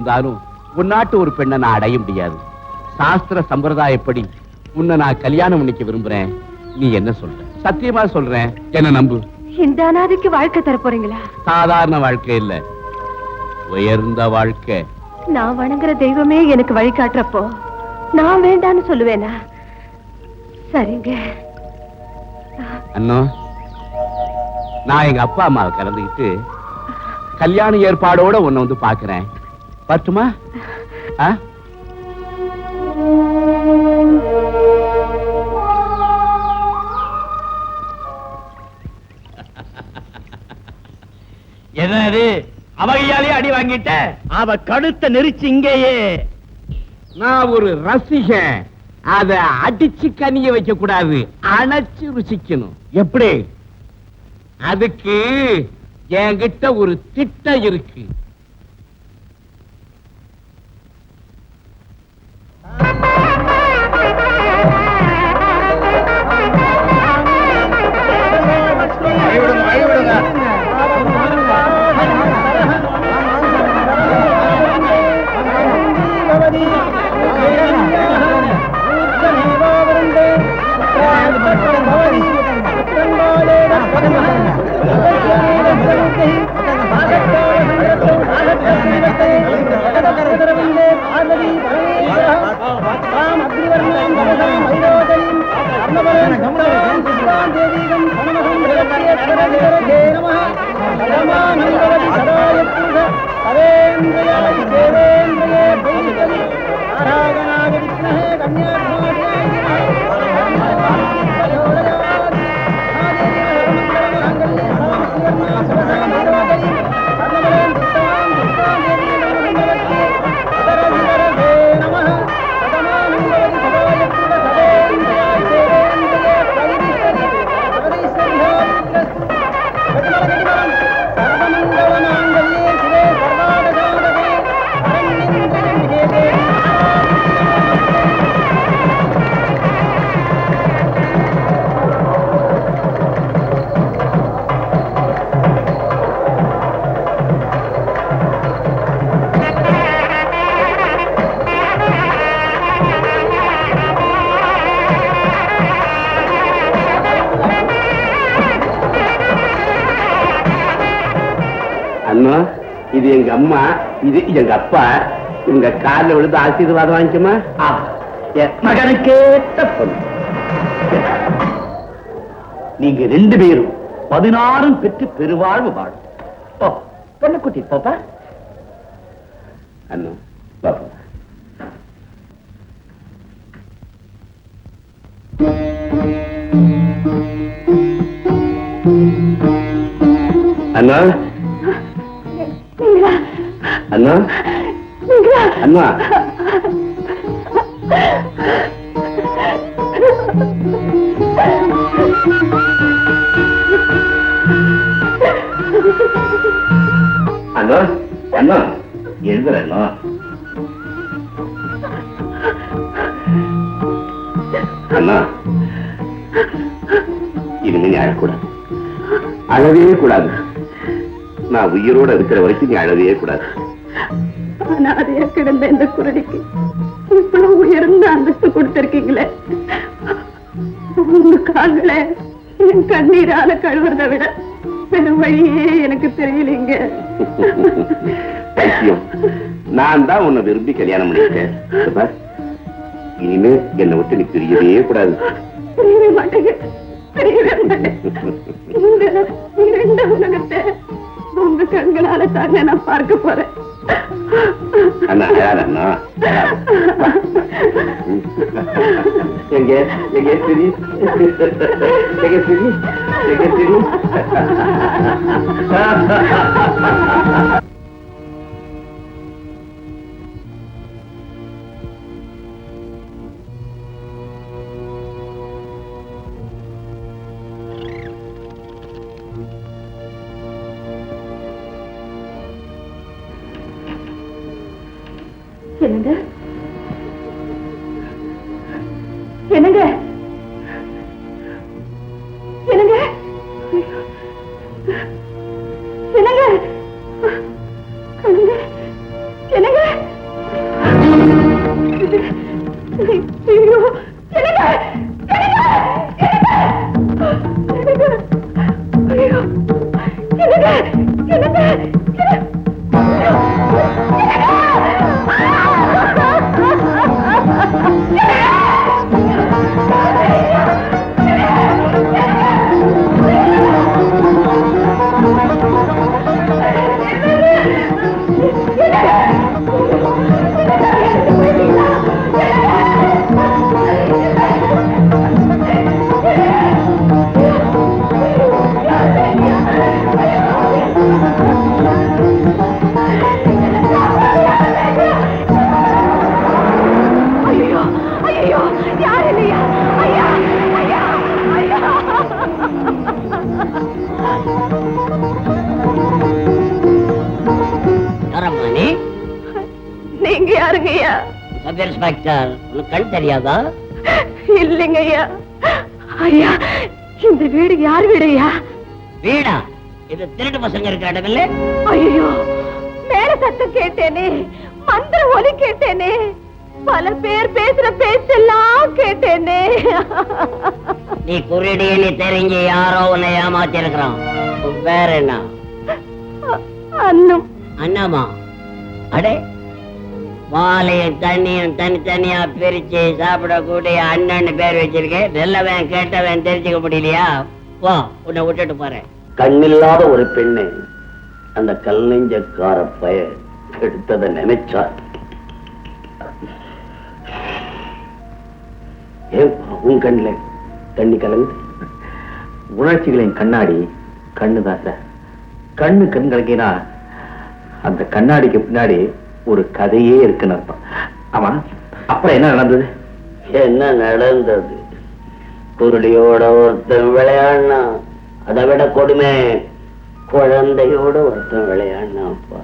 இருந்தாலும் உன்னாட்டு ஒரு பெண்ணை நான் அடைய முடியாது. சாஸ்திர சம்பிரதாயப்படி உன்னை நான் கல்யாணம் பண்ணிக்க விரும்புறேன். நீ என்ன சொல்ற? சத்தியமா சொல்றேன், என்ன நம்பு. இந்த அனாதைக்கு வாழ்க்கை தர போறீங்களா? சாதாரண வாழ்க்கை இல்ல, உயர்ந்த வாழ்க்கை. நான் வணங்குற தெய்வமே எனக்கு வழிகாட்டுறப்போ நான் வேண்டான்னு சொல்லுவேனா? சரிங்க அண்ணா, நான் எங்க அப்பா அம்மாவை கலந்துக்கிட்டு கல்யாண ஏற்பாடோட உன்னை வந்து பாக்குறேன். பட்டுமா? என்னது அவகையாலே அடி வாங்கிட்ட? அவ கழுத்த நெரிச்சு இங்கேயே. நான் ஒரு ரசிகன், அத அடிச்சு கனிய வைக்க கூடாது, அணைச்சு ருசிக்கணும். எப்படி? அதுக்கு என்கிட்ட ஒரு திட்டம் இருக்கு. அண்ணா, இது எங்க அம்மா, இது எங்க அப்பா. இவங்க காலில் விழுந்து ஆசீர்வாதம் வாங்கிக்குமா? மகனுக்கேற்ற பொண்ணு. நீங்க 2 பேரும் 16 பெற்று பெருவாழ்வு வாழும். பொண்ணு குட்டி பாப்பா. அண்ணா பாப்பா. அண்ணா, அண்ணா, அண்ணா, அண்ணா, அண்ணா எழுதுறேண்ணா. அண்ணா, இனிமே நீ அழக்கூடாது, அழவே கூடாது. நான் உயிரோட இருக்கிற வரைக்கும் நீ அழவே கூடாது. அனாதையா கிடந்த இந்த குருடிக்கு இவ்வளவு உயர்ந்த அந்தஸ்து கொடுத்திருக்கீங்களே. உங்க கால்களை என் கண்ணீரால கழுவுறதை விட வேற வழியே எனக்கு தெரியலீங்க. நான் தான் உன்னை விரும்பி கல்யாணம் பண்ணிட்டேன். இனிமே என்னை விட்டு நீ பிரியவே கூடாது. தெரியவே மாட்டேங்க, தெரியவே மாட்டேன். இந்த 2 உலகத்தை உங்க கண்களால தாங்க நான் பார்க்க போறேன். அண்ணா அண்ணா, எங்க எங்க சரி, எங்க சரி, எங்க சரி. என்னங்க என்னங்க என்னங்க என்னங்க என்னங்க நீங்க யாருங்க ஐயா? சப் இன்ஸ்பெக்டர், உனக்கு கண் தெரியாதா? இல்லைங்க ஐயா. ஐயா, இந்த வீடு யார் வீடு ஐயா? வீடா? இது திருட்டு பசங்க இருக்கிற இடம் இல்ல? ஐயோ, மேல சத்தம் கேட்டேனே, மந்திர ஒலி கேட்டேனே, பல பேர் பேசுற பேச்செல்லாம் கேட்டேனே. நீ குருடின்னு தெரிஞ்சு யாரோ உன்னை ஏமாத்தி இருக்கிறான். வேற என்ன? அன்னம். அண்ணாமா? அடே, வாழையும் தண்ணியும் தனித்தனியா பிரிச்சு சாப்பிடக்கூடிய அண்ணன் பேர் வச்சிருக்கேன். நல்லவன் கேட்டவன் தெரிஞ்சுக்க முடியலையா? வா, உன்னை விட்டுட்டு போறேன். கண்ணில்லாத ஒரு பெண்ணை அந்த கல் நெஞ்சக்கார பய எடுத்ததை நினைச்சார். ஏன் உன் கண்ணில் தண்ணி கலந்து? உணர்ச்சிகளின் கண்ணாடி கண்ணுதான் சார். கண்ணு கண் கலங்கினா அந்த கண்ணாடிக்கு பின்னாடி ஒரு கதையே இருக்குன்னு அர்த்தம். ஆமா, அப்புறம் என்ன நடந்தது? என்ன நடந்தது? குருடியோட ஒருத்தன் விளையாடினா, அதை விட கொடுமை குழந்தையோட ஒருத்தன் விளையாடினாப்பா.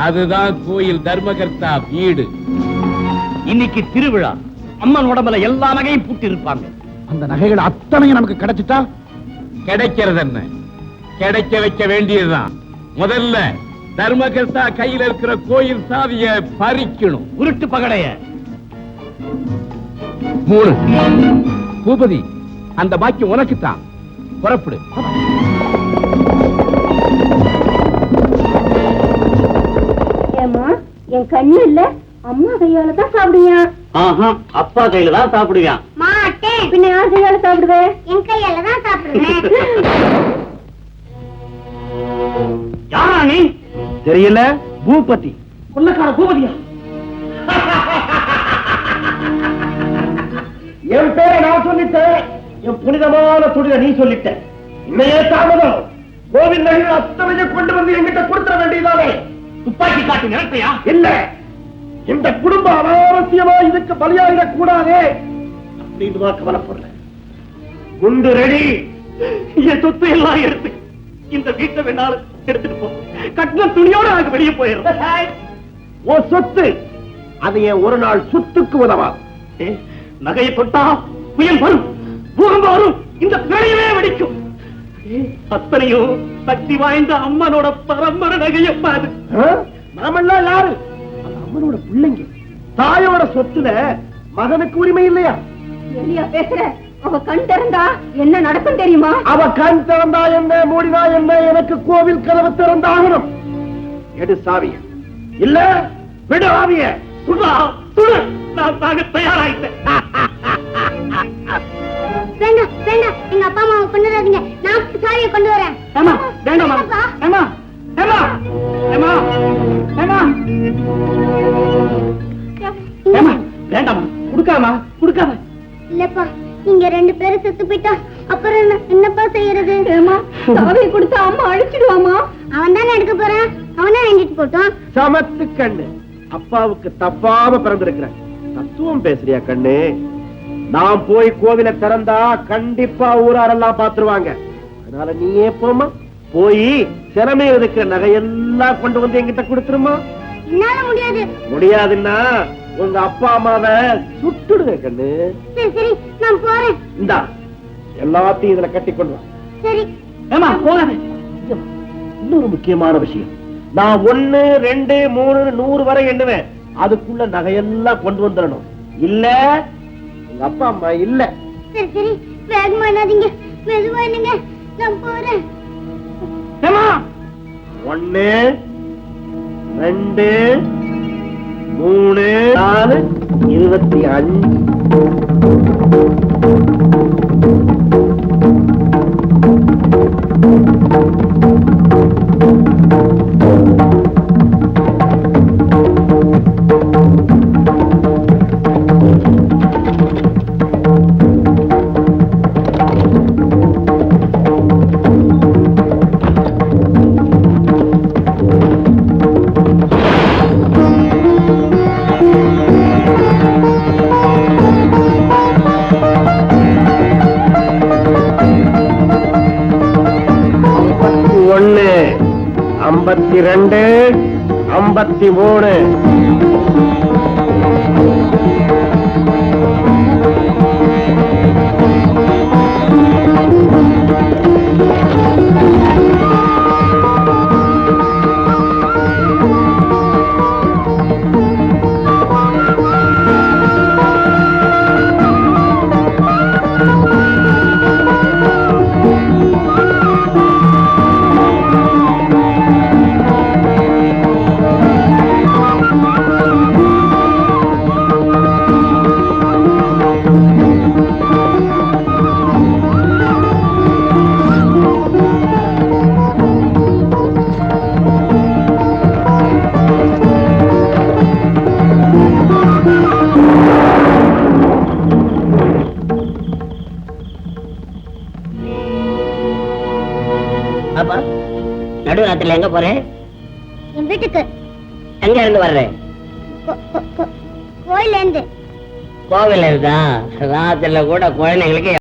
அதுதான் கோயில் தர்மகர்த்தா வீடு. இன்னைக்கு திருவிழா. அம்மன் உடம்புல எல்லா நகையும் பூட்டி இருப்பாங்க. அந்த நகைகள் அத்தனையும் நமக்கு கிடைச்சிட்டா கிடைக்கிறது என்ன? கிடைக்க வைக்க வேண்டியதுதான். முதல்ல தர்மகர்த்தா கையில் இருக்கிற கோயில் சாவிய பறிக்கணும். உருட்டு பகடைய 3 பூபதி, அந்த பாக்கியம் உனக்குத்தான். புறப்படு. ஏமா, என் கண்ணு இல்ல, அம்மா கையால தான் சாப்பிடுவியா? அப்பா கையில தான் சாப்பிடுவான். மாட்டேன். பின்ன யார் கையால சாப்பிடுவேன்? என் கையால தான் சாப்பிடுவேன். யாரா நீ? தெரியல. பூபதி. கொள்ளக்கார பூபதியா? என் பேரை நான் சொல்லிட்டேன். என் புனிதமான துணித நீ சொல்லிட்ட. இன்னையே தாமதம். கோவில் நகைகள் அத்தனையும் கொண்டு வந்து என்கிட்ட கொடுத்துட வேண்டியதானே. துப்பாக்கி காட்டி நினைப்பையா? இல்ல, இந்த குடும்ப அனாவசியமா இதுக்கு பலியாகிடக் கூடாதே அப்படின்னு தான் கவலைப்படல. குண்டு ரெடி. என் சொத்து எல்லாம் எடுத்து இந்த வீட்டை வேணாலும் எடுத்துட்டு போ. கட்டின துணியோட எனக்கு வெளியே போயிடும். ஓ சொத்து, அது என் ஒரு நாள் சொத்துக்கு உதவா. நகையை தொட்டா புயல் வரும், பூகம்பம் வரும், இந்த பிழையவே வெடிக்கும். அத்தனையும் சக்தி வாய்ந்த அம்மனோட பரம்பரை நகையப்பா. அது நாமெல்லாம் யாரு? அம்மனோட பிள்ளைங்க. தாயோட சொத்துல மகனுக்கு உரிமை இல்லையா? எலியா பேசுற? அவ கண் திறந்தா என்ன நடக்கும் தெரியுமா? அவ கண் திறந்தா என்ன, மூடினா என்ன, எனக்கு கோவில் கதவு திறந்தாகணும். எடு சாவிய. இல்ல விடு ஆவிய. சுடா சுடு. நான் சாக தயாராயிட்டேன். வேண்டாம் வேண்டாம், எங்க அப்பா அம்மாவை கொண்டுறாதீங்க. நான் சாவியை கொண்டு வரேன். ஏமா வேண்டாமா? ஏமா ஏமா ஏமா ஏமா ஏமா வேண்டாமா? குடுக்காமா? குடுக்காம. இல்லப்பா, நீங்க 2 பேரும் செத்து போயிட்டா அப்புறம் என்னப்பா செய்யறது? சாவியை கொடுத்தா அம்மா அழிச்சிடுவாமா? அவன் தானே எடுக்க போறான், அவனே வாங்கிட்டு போட்டோம். சமத்து கண்ணு. அப்பாவுக்கு தப்பாம பிறந்திருக்கிறேன். தத்துவம் பேசுறியா கண்ணு? நான் போய் கோவிலை திறந்தா கண்டிப்பா ஊராரெல்லாம் பாத்துருவாங்க. அதனால நீயே போமா, போய் சிறமையில் இருக்கிற நகையெல்லாம் கொண்டு வந்து என்கிட்ட கொடுத்துருமா. என்னால முடியாது. முடியாதுன்னா உங்க அப்பா அம்மாவை சுட்டுடுங்க கண்ணு. சரி சரி, நான் போறேன். இந்தா எல்லாத்தையும் இதுல கட்டி கொண்டு வா. சரி. ஏமா போகாத. இன்னொரு முக்கியமான விஷயம், நான் 1 2 3 100 வரை எண்ணுவேன். அதுக்குள்ள நகையெல்லாம் கொண்டு வந்துடணும். இல்ல உங்க அப்பா அம்மா இல்ல. சரி சரி, வேகமா என்னாதீங்க, மெதுவா என்னங்க, நான் போறேன். 1 2 3 4 25. 52, 53. பாப்பா நடுராத்திரில எங்க போறேன்? என் வீட்டுக்கு. எங்க இருந்து வர்றேன்? கோயில இருந்து. கோவில் இருந்தா ராத்திரில கூட குழந்தைங்களுக்கு